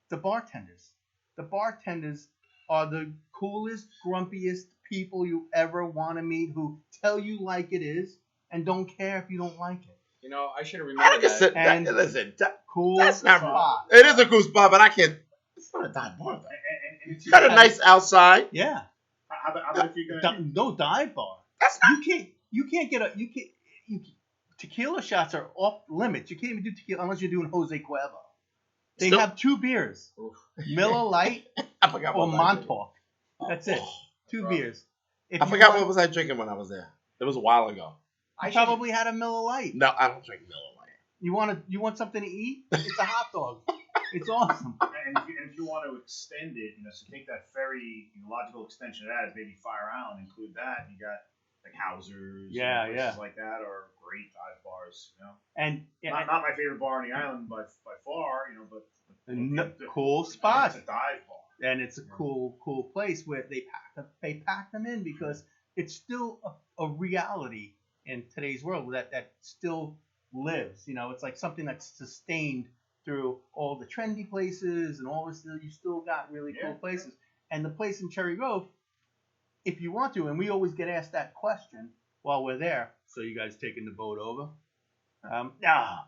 Speaker 1: the bartenders. The bartenders are the coolest, grumpiest people you ever want to meet, who tell you like it is and don't care if you don't like it.
Speaker 4: You know, I should have
Speaker 5: I
Speaker 4: remembered
Speaker 5: like I said,
Speaker 4: that.
Speaker 1: And
Speaker 5: listen,
Speaker 1: Cool
Speaker 5: that's not
Speaker 1: spot.
Speaker 5: It is a cool spot, but I can't. It's not a dive bar though.
Speaker 3: And
Speaker 5: It's got a nice outside.
Speaker 1: Yeah.
Speaker 3: How about if you're gonna?
Speaker 1: No dive bar.
Speaker 5: That's
Speaker 1: You can't get tequila shots are off limits. You can't even do tequila unless you're doing Jose Cuervo. They
Speaker 5: Still-
Speaker 1: have 2 beers. Miller Lite
Speaker 5: I forgot
Speaker 1: or
Speaker 5: what was I drinking.
Speaker 1: Montauk. That's it. 2 beers. If
Speaker 5: I
Speaker 1: you
Speaker 5: forgot
Speaker 1: want-
Speaker 5: what was I drinking when I was there. It was a while ago.
Speaker 1: I probably had a Miller Lite.
Speaker 5: No, I don't drink Miller Lite.
Speaker 1: You want something to eat? It's a hot dog. It's awesome.
Speaker 3: And if you want to extend it, so take that very logical extension of that is maybe Fire Island, include that. You got like Hauser's, places like that, or great dive bars,
Speaker 1: And
Speaker 3: Not my favorite bar on the island by far, but
Speaker 1: cool spots.
Speaker 3: It's a dive bar.
Speaker 1: And it's a cool place where they pack them in because it's still a reality in today's world that still lives. It's like something that's sustained through all the trendy places and all this. You still got really cool places. And the place in Cherry Grove, if you want to, and we always get asked that question while we're there. So you guys taking the boat over? No,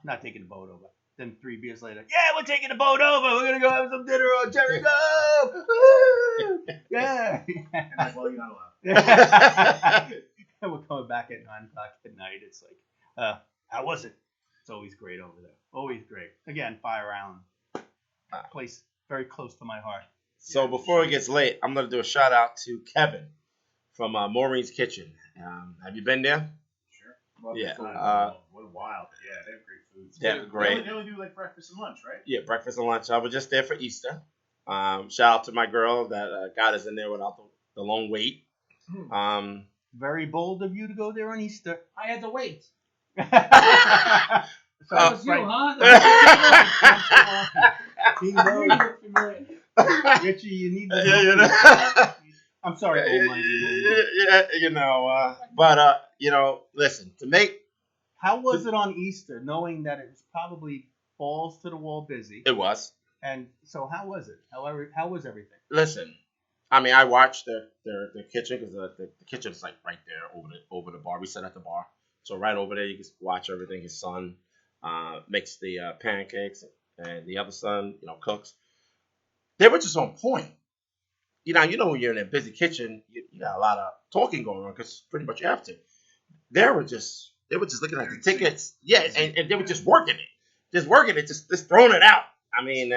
Speaker 1: not taking the boat over. Then 3 beers later, yeah, we're taking the boat over. We're gonna go have some dinner on Cherry Grove. Woo! Yeah.
Speaker 3: And that's why you're not allowed.
Speaker 1: And we're coming back at 9 o'clock at night. It's like, how was it? It's always great over there. Always great. Again, Fire Island, place very close to my heart.
Speaker 5: So before it gets late, I'm gonna do a shout out to Kevin from Maureen's Kitchen. Have you been there?
Speaker 3: Sure. Love
Speaker 5: Yeah,
Speaker 3: the food. What a wild. Yeah, they have great food.
Speaker 5: Yeah, great.
Speaker 3: They only do like breakfast and lunch, right?
Speaker 5: Yeah, breakfast and lunch. I was just there for Easter. Shout out to my girl that got us in there without the long wait.
Speaker 1: Very bold of you to go there on Easter.
Speaker 2: I had to wait.
Speaker 1: So,
Speaker 2: That was you,
Speaker 1: Frank,
Speaker 2: huh?
Speaker 1: he knows.
Speaker 2: Familiar.
Speaker 1: Richie, you need to. I'm sorry,
Speaker 5: listen, to make
Speaker 1: How was it on Easter, knowing that it was probably balls to the wall busy?
Speaker 5: it was.
Speaker 1: And so, how was it? How was everything?
Speaker 5: Listen, I mean, I watched their kitchen because the kitchen's like right there over the bar. We sit at the bar, so right over there you can watch everything. His son makes the pancakes, and the other son, cooks. They were just on point. When you're in a busy kitchen, you got a lot of talking going on because pretty much you have to. They were just looking at the tickets, and they were just working it, just throwing it out. He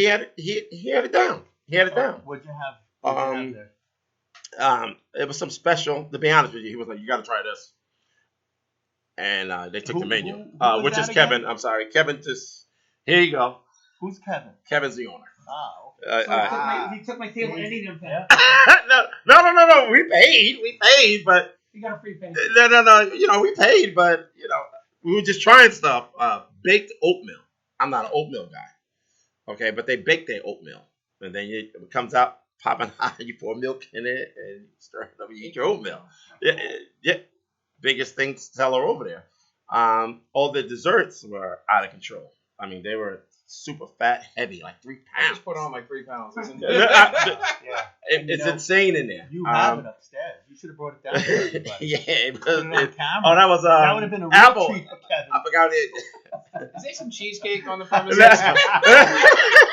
Speaker 5: had it down. He had it down.
Speaker 1: What'd you have? There?
Speaker 5: It was some special. To be honest with you, he was like, "You got to try this," and they took the menu,
Speaker 1: who was
Speaker 5: which
Speaker 1: that
Speaker 5: is
Speaker 1: again?
Speaker 5: Kevin. I'm sorry, Kevin. Here you go.
Speaker 1: Who's Kevin?
Speaker 5: Kevin's the owner.
Speaker 1: Oh,
Speaker 2: He took my table and he didn't pay.
Speaker 5: No. We paid, but
Speaker 2: You got a free pay.
Speaker 5: no. We paid, but we were just trying stuff. Baked oatmeal. I'm not an oatmeal guy. Okay, but they bake their oatmeal, and then it comes out popping hot. You pour milk in it and stir it up. You eat your oatmeal. Yeah. Biggest thing seller over there. All the desserts were out of control. They were super fat, heavy, like 3
Speaker 4: I
Speaker 5: pounds.
Speaker 4: just put on like 3 pounds. Isn't it?
Speaker 1: yeah.
Speaker 5: It's insane in there.
Speaker 1: You have it upstairs. You should have brought it down. For everybody.
Speaker 5: Yeah,
Speaker 1: Put it on camera.
Speaker 5: that was
Speaker 1: That would have been a real
Speaker 5: apple.
Speaker 1: treat for Kevin.
Speaker 5: I forgot it.
Speaker 4: Is there some cheesecake on the premises?
Speaker 1: I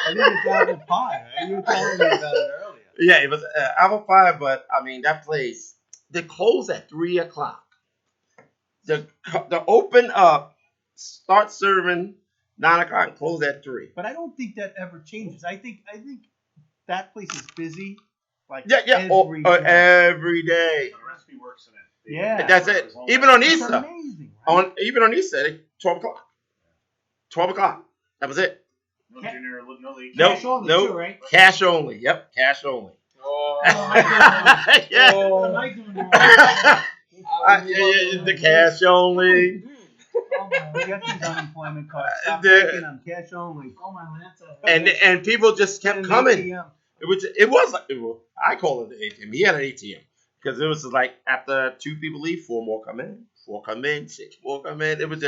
Speaker 1: think it's apple pie. Right? You were telling me about it earlier.
Speaker 5: Yeah, it was apple pie, but that place, they close at 3 o'clock. They open up, start serving 9 o'clock, and close at 3.
Speaker 1: But I don't think that ever changes. I think that place is busy. Like
Speaker 5: every day.
Speaker 3: The recipe works in it.
Speaker 1: Yeah.
Speaker 5: That's it. Even on
Speaker 1: It's
Speaker 5: Easter.
Speaker 1: amazing. Right?
Speaker 5: Even on Easter, 12 o'clock. 12 o'clock. That was it.
Speaker 3: No dinner, no late.
Speaker 2: Cash only
Speaker 5: no.
Speaker 2: too, right?
Speaker 5: Cash only. Yep, cash only.
Speaker 4: Oh,
Speaker 5: Yeah.
Speaker 2: What am I doing now?
Speaker 5: The cash only.
Speaker 2: Oh my,
Speaker 1: Get these unemployment cards. Stop
Speaker 5: The-
Speaker 1: taking them. Cash only.
Speaker 2: oh my Lanta.
Speaker 5: And people just kept
Speaker 1: Get an
Speaker 5: coming.
Speaker 1: ATM.
Speaker 5: It was I call it the ATM. He had an ATM because it was like after 2 people leave, 4 more come in, 4 come in, 6 more come in. It was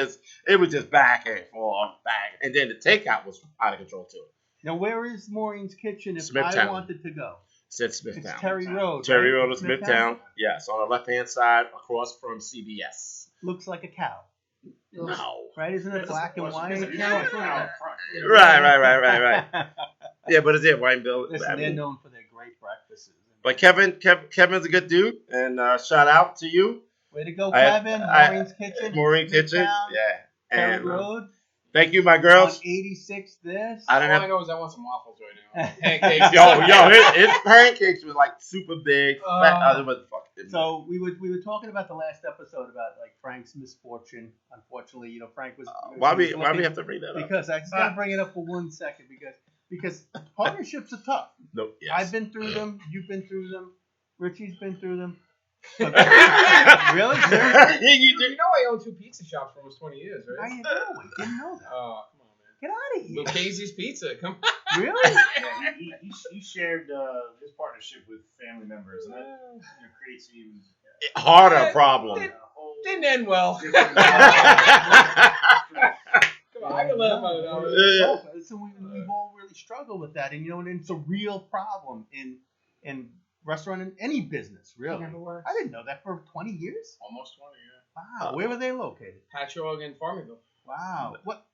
Speaker 5: just back and forth, back. And then the takeout was out of control too.
Speaker 1: Now, where is Maureen's Kitchen if
Speaker 5: Smithtown.
Speaker 1: I wanted to go?
Speaker 5: It's at
Speaker 1: It's
Speaker 5: Smithtown.
Speaker 1: Terry Road.
Speaker 5: Terry
Speaker 1: right?
Speaker 5: Road of Smithtown. Yes, on the left-hand side across from CBS.
Speaker 1: Looks like a cow,
Speaker 5: No.
Speaker 1: right? Isn't it black and white?
Speaker 2: There's a cow in front of it.
Speaker 5: Right. Yeah, but it's at Wineville.
Speaker 1: Listen,
Speaker 5: I
Speaker 1: they're
Speaker 5: mean,
Speaker 1: known for their great breakfasts.
Speaker 5: but Kevin's a good dude, and shout out to you,
Speaker 1: Way to go,
Speaker 5: I-
Speaker 1: Kevin. Maureen's Kitchen.
Speaker 5: Maureen Kitchen.
Speaker 1: Smithtown,
Speaker 5: Yeah,
Speaker 1: Terry
Speaker 5: and
Speaker 1: Road.
Speaker 5: thank you, my
Speaker 1: On
Speaker 5: girls.
Speaker 1: 86 this.
Speaker 5: I
Speaker 4: All
Speaker 5: don't
Speaker 4: I
Speaker 5: have.
Speaker 4: know is I want some waffles right now. Pancakes.
Speaker 5: His pancakes were like super big.
Speaker 1: So we were talking about the last episode about like Frank's misfortune. Unfortunately, Frank was.
Speaker 5: Why
Speaker 1: he was
Speaker 5: we
Speaker 1: looking-
Speaker 5: have to bring that up?
Speaker 1: Because I just gotta bring it up for 1 second because partnerships are tough.
Speaker 5: No, yes.
Speaker 1: I've been through them. You've been through them. Richie's been through them. Really? Seriously?
Speaker 4: You know I own 2 pizza shops for almost 20 years,
Speaker 1: How
Speaker 4: right?
Speaker 1: you doing? Didn't know that.
Speaker 4: Oh, come on, man.
Speaker 1: Get out of here.
Speaker 4: Luchese's Pizza, come on.
Speaker 1: Really?
Speaker 3: Yeah, he shared his partnership with family members, and that creates an even
Speaker 5: Harder problem.
Speaker 4: Didn't end well. Come on, I can laugh at it now.
Speaker 5: Yeah.
Speaker 1: So we've all really struggled with that, and and it's a real problem in restaurant and any business, really.
Speaker 2: Never works.
Speaker 1: I didn't know that for 20 years.
Speaker 4: Almost 20, yeah.
Speaker 1: Wow. Where were they located?
Speaker 4: Patchogue and Farmingville.
Speaker 1: Wow. What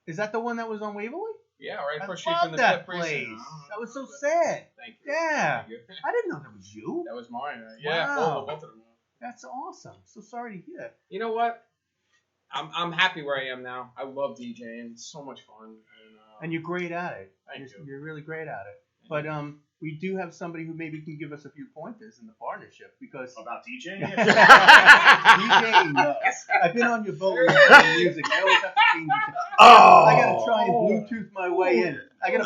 Speaker 1: is that? The one that was on Waverly?
Speaker 4: Yeah, right
Speaker 1: I
Speaker 4: across street from
Speaker 1: love
Speaker 4: the
Speaker 1: that
Speaker 4: Pep
Speaker 1: place.
Speaker 4: Precinct.
Speaker 1: That was so sad.
Speaker 4: Thank you.
Speaker 1: Yeah.
Speaker 4: Thank you.
Speaker 1: I didn't know that was you.
Speaker 4: That was mine. Yeah,
Speaker 1: Wow.
Speaker 4: both of them.
Speaker 1: That's awesome. So sorry to hear that.
Speaker 4: You know what? I'm happy where I am now. I love DJing. It's so much fun.
Speaker 1: And you're great at it.
Speaker 4: Thank you.
Speaker 1: You're really great at it. But we do have somebody who maybe can give us a few pointers in the partnership because
Speaker 3: about DJing.
Speaker 1: DJing. I've been on your boat with music. I always have to change it.
Speaker 5: Oh.
Speaker 1: I gotta try and Bluetooth my way in. I gotta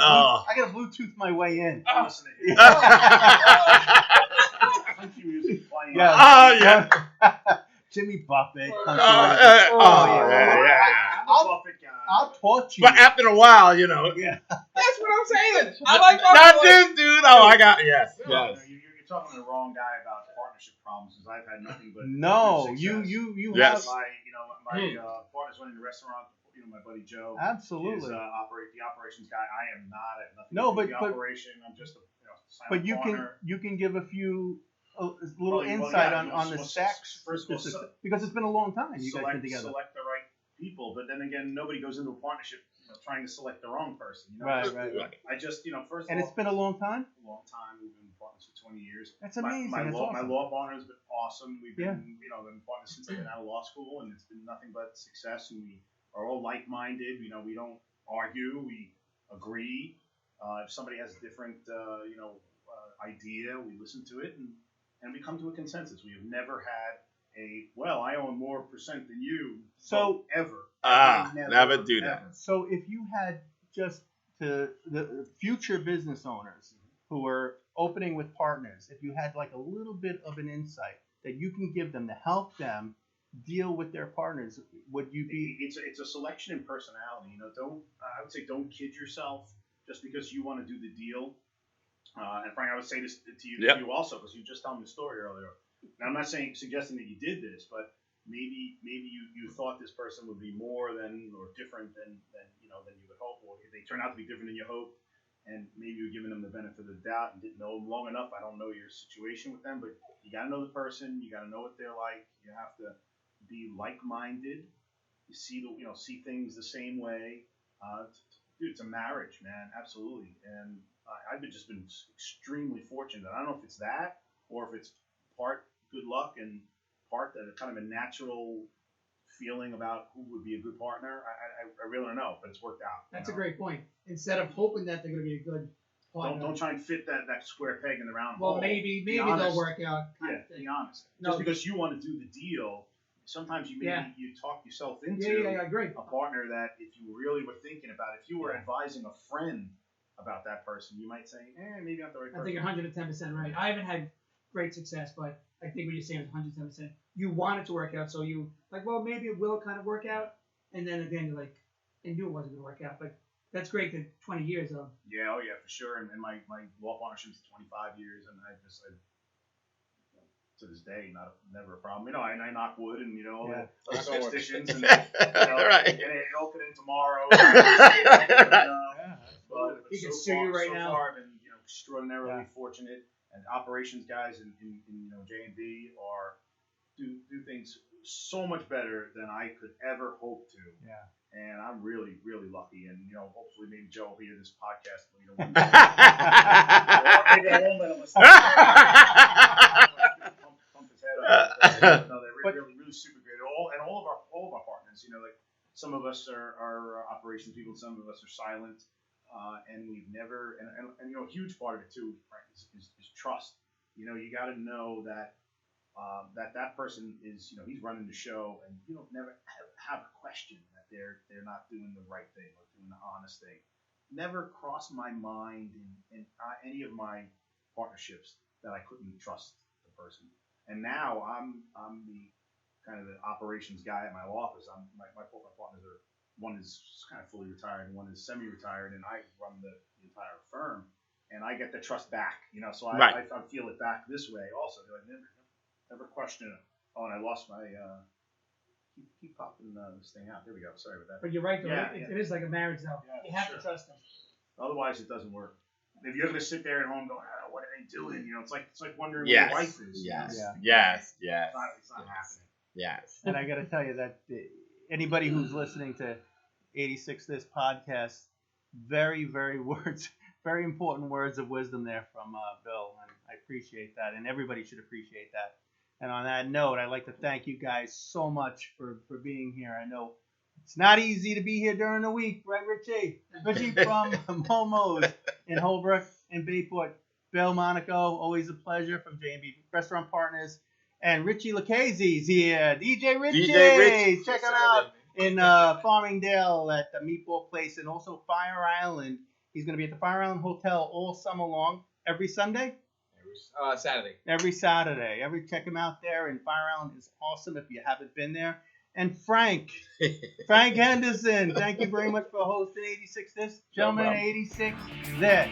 Speaker 1: Bluetooth my way in.
Speaker 3: Listen to country music playing.
Speaker 1: Yeah.
Speaker 5: Oh yeah.
Speaker 1: Jimmy Buffett.
Speaker 5: Oh,
Speaker 1: yeah.
Speaker 3: I'm a Buffett guy.
Speaker 1: I'll torture you.
Speaker 5: But after a while,
Speaker 1: Yeah.
Speaker 4: That's what I'm saying. I like
Speaker 5: not
Speaker 4: Buffalo.
Speaker 5: this dude. Oh, I got yes.
Speaker 3: No, you're talking to the wrong guy about partnership problems because I've had nothing but
Speaker 1: No,
Speaker 3: good
Speaker 1: you
Speaker 3: success.
Speaker 5: Yes.
Speaker 1: have
Speaker 3: My partner's running the restaurant. My buddy Joe is
Speaker 1: absolutely.
Speaker 3: the operations guy. I am not at nothing.
Speaker 1: No,
Speaker 3: to do with
Speaker 1: but-
Speaker 3: the operation. I'm just a
Speaker 1: But
Speaker 3: silent
Speaker 1: you
Speaker 3: partner.
Speaker 1: can give a few little
Speaker 3: Well,
Speaker 1: insight
Speaker 3: yeah,
Speaker 1: on the sex
Speaker 3: first of all,
Speaker 1: because it's been a long time you guys
Speaker 3: select,
Speaker 1: been together.
Speaker 3: select the right people, but then again, nobody goes into a partnership trying to select the wrong person.
Speaker 1: Right.
Speaker 3: I just, first
Speaker 1: And
Speaker 3: of
Speaker 1: it's
Speaker 3: all,
Speaker 1: been a long time.
Speaker 3: a long time. We've been partners for 20 years.
Speaker 1: That's amazing.
Speaker 3: My
Speaker 1: That's
Speaker 3: law
Speaker 1: awesome.
Speaker 3: partner has been awesome. We've been, been partners since I've been out of law school, and it's been nothing but success. And we are all like-minded. We don't argue. We agree. If somebody has a different, idea, we listen to it and we come to a consensus. We have never had I own more percent than you.
Speaker 1: So-
Speaker 3: ever.
Speaker 5: Never do that.
Speaker 1: So if you had just the future business owners who are opening with partners, if you had like a little bit of an insight that you can give them to help them deal with their partners, would you be?
Speaker 3: It's a selection in personality. I would say don't kid yourself just because you want to do the deal. And Frank, I would say this to you,
Speaker 5: Yep.
Speaker 3: you also, because you just told me the story earlier. Now, I'm not suggesting that you did this, but maybe you thought this person would be more than or different than you would hope, or they turn out to be different than you hoped, and maybe you're giving them the benefit of the doubt and didn't know them long enough. I don't know your situation with them, but you got to know the person. You got to know what they're like. You have to be like-minded. You see things the same way. Dude, it's a marriage, man, absolutely. And I've just been extremely fortunate. I don't know if it's that or if it's part good luck and part that kind of a natural feeling about who would be a good partner. I really don't know, but it's worked out.
Speaker 2: That's a great point. Instead of hoping that they're going to be a good partner.
Speaker 3: Don't try and fit that square peg in the round
Speaker 2: Well,
Speaker 3: hole.
Speaker 2: maybe
Speaker 3: Be
Speaker 2: they'll
Speaker 3: honest.
Speaker 2: work out.
Speaker 3: Yeah, be honest.
Speaker 2: No.
Speaker 3: Just because you want to do the deal, sometimes you talk yourself into
Speaker 2: I agree.
Speaker 3: a partner that if you really were thinking about it, if you were advising a friend about that person, you might say, maybe not the right
Speaker 2: I
Speaker 3: person.
Speaker 2: think 110% right. I haven't had great success, but I think what you're saying is 110%. You want it to work out, so you maybe it will kind of work out, and then again you're like, I knew it wasn't going to work out, but that's great that 20 years of.
Speaker 3: Yeah, for sure. And my law partnership is 25 years, and to this day, never a problem. You know, and I knock wood and
Speaker 1: Yeah.
Speaker 3: the superstitions and
Speaker 5: Right.
Speaker 3: and it opening tomorrow. But
Speaker 2: He can
Speaker 3: so
Speaker 2: sue you right now.
Speaker 3: far, I've been extraordinarily
Speaker 1: Yeah.
Speaker 3: fortunate, and operations guys in J&B do things so much better than I could ever hope to.
Speaker 1: Yeah.
Speaker 3: And I'm really, really lucky. And hopefully maybe Joe will hear this podcast. Or maybe I won't let him listen. Pump his head up. No, they're really, really super great. All of our partners. Like some of us are operations people, some of us are silent, and we've never. And a huge part of it too, Frank, is trust. You got to know that. That person is, he's running the show, and you don't never have a question that they're not doing the right thing or doing the honest thing. Never crossed my mind in any of my partnerships that I couldn't trust the person. And now I'm the kind of the operations guy at my law office. Both my partners are, one is kind of fully retired and one is semi-retired, and I run the entire firm, and I get the trust back. So I feel it back this way also. I never question it. Oh, and I lost my. Keep popping this thing out. There we go. Sorry about that.
Speaker 2: But you're right, though.
Speaker 3: Yeah,
Speaker 2: It is like a marriage, though.
Speaker 3: Yeah,
Speaker 2: You have
Speaker 3: sure.
Speaker 2: to trust them.
Speaker 3: Otherwise, it doesn't work. If you're gonna sit there at home going, "What are they doing?" It's like wondering
Speaker 5: Yes.
Speaker 3: where your wife is.
Speaker 5: Yes.
Speaker 1: Yeah.
Speaker 5: Yes.
Speaker 3: It's not happening.
Speaker 5: Yes.
Speaker 1: And I got to tell you that anybody who's listening to 86 This podcast, very, very important words of wisdom there from Bill, and I appreciate that, and everybody should appreciate that. And on that note, I'd like to thank you guys so much for being here. I know it's not easy to be here during the week, right, Richie? Richie from Momo's in Holbrook and Bayport. Bill Monaco, always a pleasure, from J&B Restaurant Partners. And Richie Luchese's here. DJ Richie.
Speaker 5: DJ Rich.
Speaker 1: Check him out in Farmingdale at the Meatball Place, and also Fire Island. He's going to be at the Fire Island Hotel all summer long, every Sunday.
Speaker 4: Saturday.
Speaker 1: Every Saturday. Check him out there. And Fire Island is awesome if you haven't been there. And Frank Henderson, thank you very much for hosting 86 This. Gentlemen,
Speaker 5: problem.
Speaker 1: 86 This.